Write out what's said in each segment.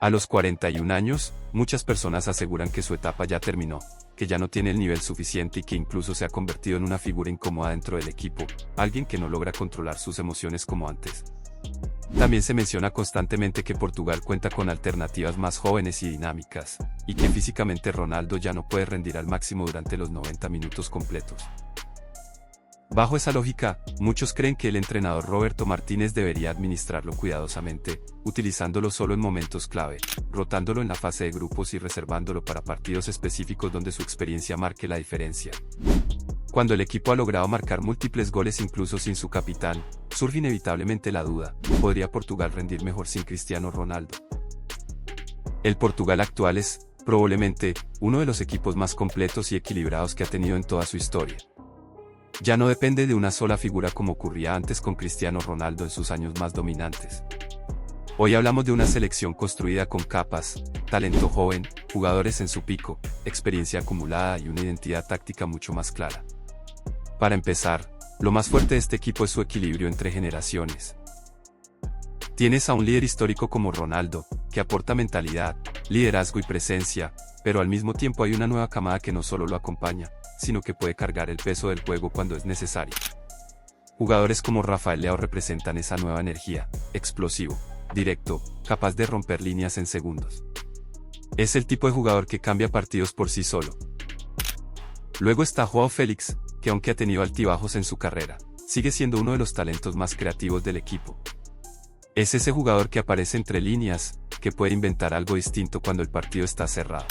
A los 41 años, muchas personas aseguran que su etapa ya terminó, que ya no tiene el nivel suficiente y que incluso se ha convertido en una figura incómoda dentro del equipo, alguien que no logra controlar sus emociones como antes. También se menciona constantemente que Portugal cuenta con alternativas más jóvenes y dinámicas, y que físicamente Ronaldo ya no puede rendir al máximo durante los 90 minutos completos. Bajo esa lógica, muchos creen que el entrenador Roberto Martínez debería administrarlo cuidadosamente, utilizándolo solo en momentos clave, rotándolo en la fase de grupos y reservándolo para partidos específicos donde su experiencia marque la diferencia. Cuando el equipo ha logrado marcar múltiples goles incluso sin su capitán, surge inevitablemente la duda: ¿podría Portugal rendir mejor sin Cristiano Ronaldo? El Portugal actual es, probablemente, uno de los equipos más completos y equilibrados que ha tenido en toda su historia. Ya no depende de una sola figura como ocurría antes con Cristiano Ronaldo en sus años más dominantes. Hoy hablamos de una selección construida con capas, talento joven, jugadores en su pico, experiencia acumulada y una identidad táctica mucho más clara. Para empezar, lo más fuerte de este equipo es su equilibrio entre generaciones. Tienes a un líder histórico como Ronaldo, que aporta mentalidad, liderazgo y presencia, pero al mismo tiempo hay una nueva camada que no solo lo acompaña, sino que puede cargar el peso del juego cuando es necesario. Jugadores como Rafael Leao representan esa nueva energía, explosivo, directo, capaz de romper líneas en segundos. Es el tipo de jugador que cambia partidos por sí solo. Luego está Joao Félix, que aunque ha tenido altibajos en su carrera, sigue siendo uno de los talentos más creativos del equipo. Es ese jugador que aparece entre líneas, que puede inventar algo distinto cuando el partido está cerrado.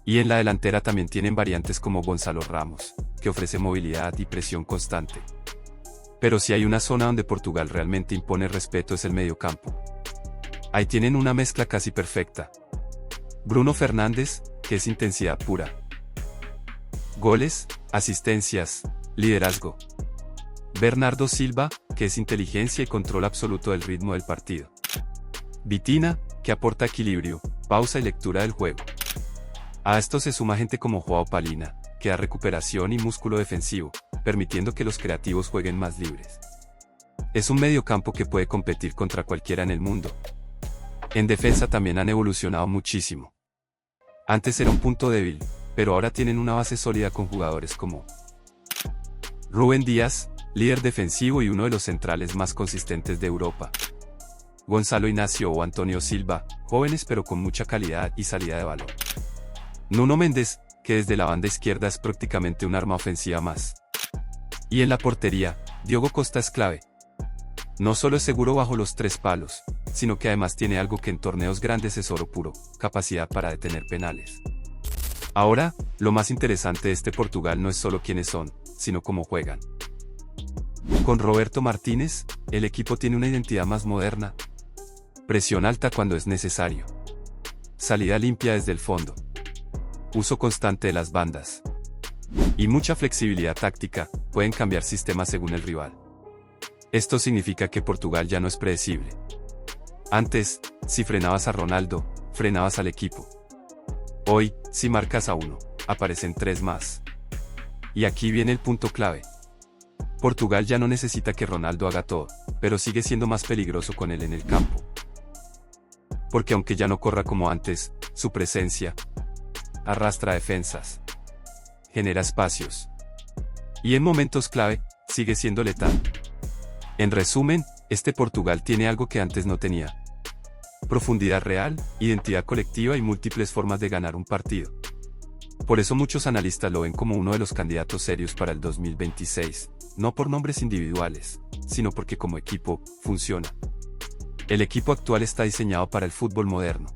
Y en la delantera también tienen variantes como Gonzalo Ramos, que ofrece movilidad y presión constante. Pero si hay una zona donde Portugal realmente impone respeto es el mediocampo. Ahí tienen una mezcla casi perfecta. Bruno Fernández, que es intensidad pura. Goles, asistencias, liderazgo. Bernardo Silva, que es inteligencia y control absoluto del ritmo del partido. Vitina, que aporta equilibrio, pausa y lectura del juego. A esto se suma gente como Joao Palhinha, que da recuperación y músculo defensivo, permitiendo que los creativos jueguen más libres. Es un mediocampo que puede competir contra cualquiera en el mundo. En defensa también han evolucionado muchísimo. Antes era un punto débil, pero ahora tienen una base sólida con jugadores como Rúben Díaz, líder defensivo y uno de los centrales más consistentes de Europa. Gonzalo Inácio o Antonio Silva, jóvenes pero con mucha calidad y salida de balón. Nuno Méndez, que desde la banda izquierda es prácticamente un arma ofensiva más. Y en la portería, Diogo Costa es clave. No solo es seguro bajo los tres palos, sino que además tiene algo que en torneos grandes es oro puro: capacidad para detener penales. Ahora, lo más interesante de este Portugal no es solo quiénes son, sino cómo juegan. Con Roberto Martínez, el equipo tiene una identidad más moderna. Presión alta cuando es necesario. Salida limpia desde el fondo. Uso constante de las bandas. Y mucha flexibilidad táctica, pueden cambiar sistemas según el rival. Esto significa que Portugal ya no es predecible. Antes, si frenabas a Ronaldo, frenabas al equipo. Hoy, si marcas a uno, aparecen tres más. Y aquí viene el punto clave. Portugal ya no necesita que Ronaldo haga todo, pero sigue siendo más peligroso con él en el campo. Porque aunque ya no corra como antes, su presencia arrastra defensas, genera espacios, y en momentos clave, sigue siendo letal. En resumen, este Portugal tiene algo que antes no tenía: profundidad real, identidad colectiva y múltiples formas de ganar un partido. Por eso muchos analistas lo ven como uno de los candidatos serios para el 2026, no por nombres individuales, sino porque como equipo, funciona. El equipo actual está diseñado para el fútbol moderno.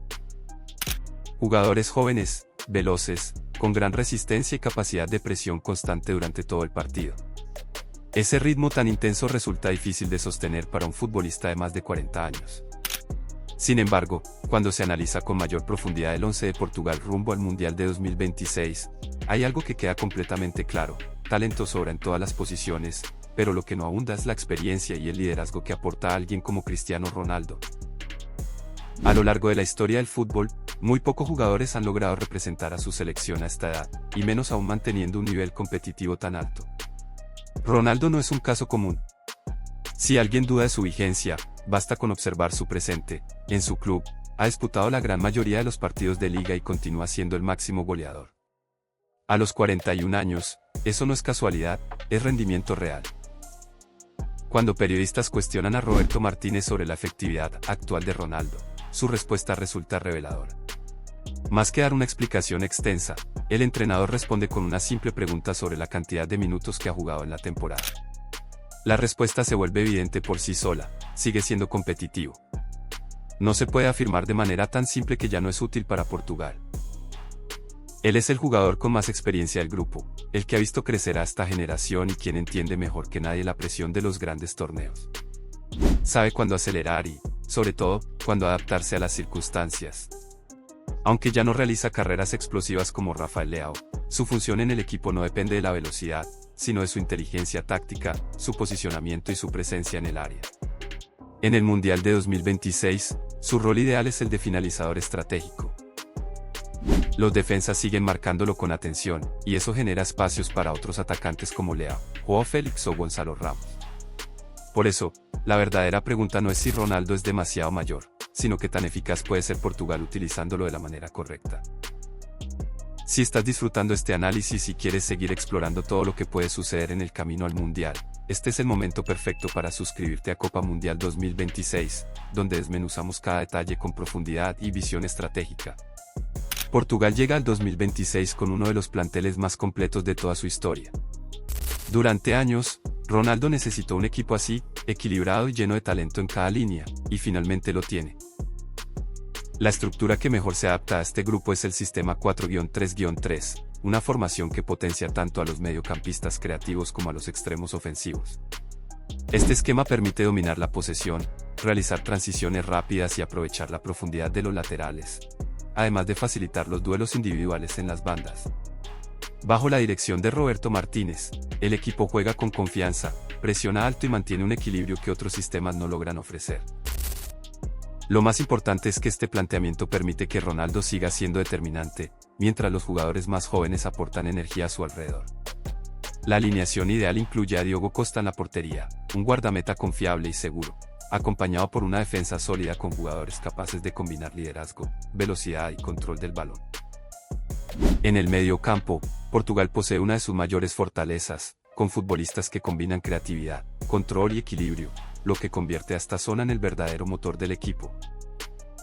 Jugadores jóvenes, veloces, con gran resistencia y capacidad de presión constante durante todo el partido. Ese ritmo tan intenso resulta difícil de sostener para un futbolista de más de 40 años. Sin embargo, cuando se analiza con mayor profundidad el 11 de Portugal rumbo al Mundial de 2026, hay algo que queda completamente claro: talento sobra en todas las posiciones, pero lo que no abunda es la experiencia y el liderazgo que aporta a alguien como Cristiano Ronaldo. A lo largo de la historia del fútbol, muy pocos jugadores han logrado representar a su selección a esta edad, y menos aún manteniendo un nivel competitivo tan alto. Ronaldo no es un caso común. Si alguien duda de su vigencia, basta con observar su presente, en su club, ha disputado la gran mayoría de los partidos de liga y continúa siendo el máximo goleador. A los 41 años, eso no es casualidad, es rendimiento real. Cuando periodistas cuestionan a Roberto Martínez sobre la efectividad actual de Ronaldo, su respuesta resulta reveladora. Más que dar una explicación extensa, el entrenador responde con una simple pregunta sobre la cantidad de minutos que ha jugado en la temporada. La respuesta se vuelve evidente por sí sola: sigue siendo competitivo. No se puede afirmar de manera tan simple que ya no es útil para Portugal. Él es el jugador con más experiencia del grupo, el que ha visto crecer a esta generación y quien entiende mejor que nadie la presión de los grandes torneos. Sabe cuándo acelerar y, sobre todo, cuándo adaptarse a las circunstancias. Aunque ya no realiza carreras explosivas como Rafael Leao, su función en el equipo no depende de la velocidad, sino de su inteligencia táctica, su posicionamiento y su presencia en el área. En el Mundial de 2026, su rol ideal es el de finalizador estratégico. Los defensas siguen marcándolo con atención, y eso genera espacios para otros atacantes como Leao, Joao Félix o Gonzalo Ramos. Por eso, la verdadera pregunta no es si Ronaldo es demasiado mayor, sino qué tan eficaz puede ser Portugal utilizándolo de la manera correcta. Si estás disfrutando este análisis y quieres seguir explorando todo lo que puede suceder en el camino al Mundial, este es el momento perfecto para suscribirte a Copa Mundial 2026, donde desmenuzamos cada detalle con profundidad y visión estratégica. Portugal llega al 2026 con uno de los planteles más completos de toda su historia. Durante años, Ronaldo necesitó un equipo así, equilibrado y lleno de talento en cada línea, y finalmente lo tiene. La estructura que mejor se adapta a este grupo es el sistema 4-3-3, una formación que potencia tanto a los mediocampistas creativos como a los extremos ofensivos. Este esquema permite dominar la posesión, realizar transiciones rápidas y aprovechar la profundidad de los laterales, además de facilitar los duelos individuales en las bandas. Bajo la dirección de Roberto Martínez, el equipo juega con confianza, presiona alto y mantiene un equilibrio que otros sistemas no logran ofrecer. Lo más importante es que este planteamiento permite que Ronaldo siga siendo determinante, mientras los jugadores más jóvenes aportan energía a su alrededor. La alineación ideal incluye a Diogo Costa en la portería, un guardameta confiable y seguro, acompañado por una defensa sólida con jugadores capaces de combinar liderazgo, velocidad y control del balón. En el medio campo, Portugal posee una de sus mayores fortalezas, con futbolistas que combinan creatividad, control y equilibrio, lo que convierte a esta zona en el verdadero motor del equipo.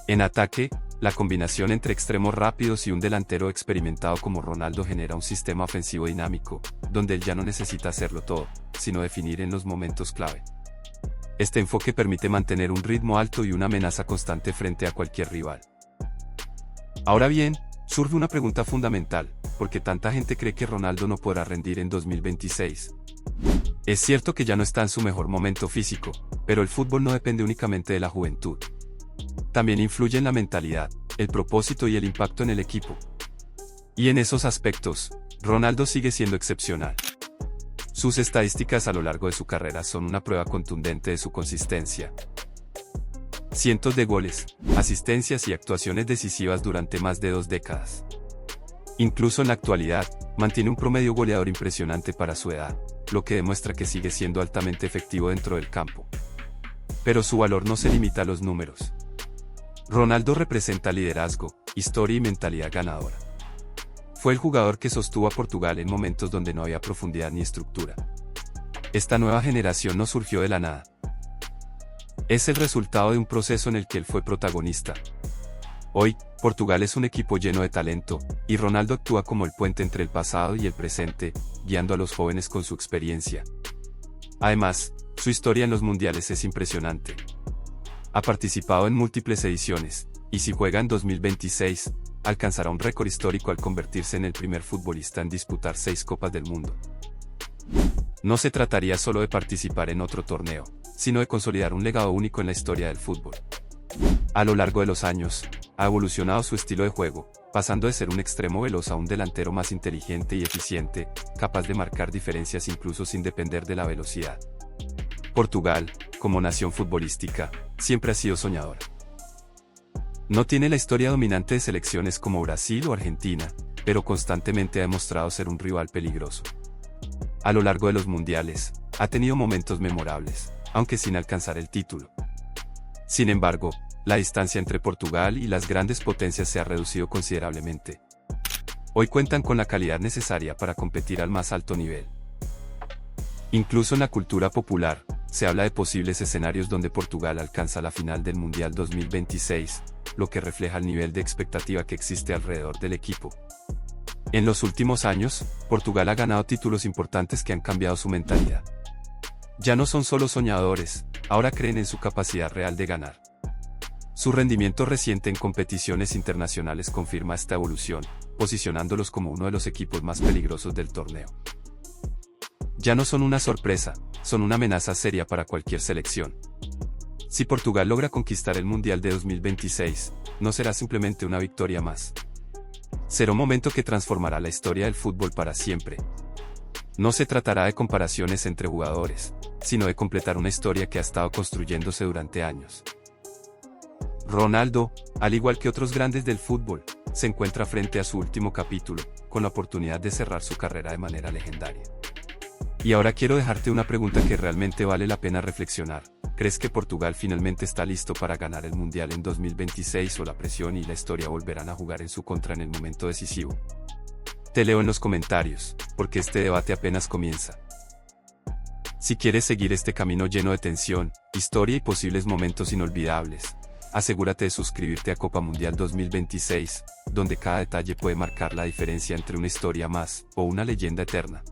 En ataque, la combinación entre extremos rápidos y un delantero experimentado como Ronaldo genera un sistema ofensivo dinámico, donde él ya no necesita hacerlo todo, sino definir en los momentos clave. Este enfoque permite mantener un ritmo alto y una amenaza constante frente a cualquier rival. Ahora bien, surge una pregunta fundamental: ¿por qué tanta gente cree que Ronaldo no podrá rendir en 2026? Es cierto que ya no está en su mejor momento físico, pero el fútbol no depende únicamente de la juventud. También influye en la mentalidad, el propósito y el impacto en el equipo. Y en esos aspectos, Ronaldo sigue siendo excepcional. Sus estadísticas a lo largo de su carrera son una prueba contundente de su consistencia. Cientos de goles, asistencias y actuaciones decisivas durante más de 2 décadas. Incluso en la actualidad, mantiene un promedio goleador impresionante para su edad, lo que demuestra que sigue siendo altamente efectivo dentro del campo. Pero su valor no se limita a los números. Ronaldo representa liderazgo, historia y mentalidad ganadora. Fue el jugador que sostuvo a Portugal en momentos donde no había profundidad ni estructura. Esta nueva generación no surgió de la nada. Es el resultado de un proceso en el que él fue protagonista. Hoy, Portugal es un equipo lleno de talento, y Ronaldo actúa como el puente entre el pasado y el presente, guiando a los jóvenes con su experiencia. Además, su historia en los mundiales es impresionante. Ha participado en múltiples ediciones, y si juega en 2026, alcanzará un récord histórico al convertirse en el primer futbolista en disputar 6 Copas del Mundo. No se trataría solo de participar en otro torneo, sino de consolidar un legado único en la historia del fútbol. A lo largo de los años, ha evolucionado su estilo de juego, pasando de ser un extremo veloz a un delantero más inteligente y eficiente, capaz de marcar diferencias incluso sin depender de la velocidad. Portugal, como nación futbolística, siempre ha sido soñadora. No tiene la historia dominante de selecciones como Brasil o Argentina, pero constantemente ha demostrado ser un rival peligroso. A lo largo de los mundiales, ha tenido momentos memorables, aunque sin alcanzar el título. Sin embargo, la distancia entre Portugal y las grandes potencias se ha reducido considerablemente. Hoy cuentan con la calidad necesaria para competir al más alto nivel. Incluso en la cultura popular, se habla de posibles escenarios donde Portugal alcanza la final del Mundial 2026, lo que refleja el nivel de expectativa que existe alrededor del equipo. En los últimos años, Portugal ha ganado títulos importantes que han cambiado su mentalidad. Ya no son solo soñadores, ahora creen en su capacidad real de ganar. Su rendimiento reciente en competiciones internacionales confirma esta evolución, posicionándolos como uno de los equipos más peligrosos del torneo. Ya no son una sorpresa, son una amenaza seria para cualquier selección. Si Portugal logra conquistar el Mundial de 2026, no será simplemente una victoria más. Será un momento que transformará la historia del fútbol para siempre. No se tratará de comparaciones entre jugadores, sino de completar una historia que ha estado construyéndose durante años. Ronaldo, al igual que otros grandes del fútbol, se encuentra frente a su último capítulo, con la oportunidad de cerrar su carrera de manera legendaria. Y ahora quiero dejarte una pregunta que realmente vale la pena reflexionar. ¿Crees que Portugal finalmente está listo para ganar el Mundial en 2026 o la presión y la historia volverán a jugar en su contra en el momento decisivo? Te leo en los comentarios, porque este debate apenas comienza. Si quieres seguir este camino lleno de tensión, historia y posibles momentos inolvidables, asegúrate de suscribirte a Copa Mundial 2026, donde cada detalle puede marcar la diferencia entre una historia más o una leyenda eterna.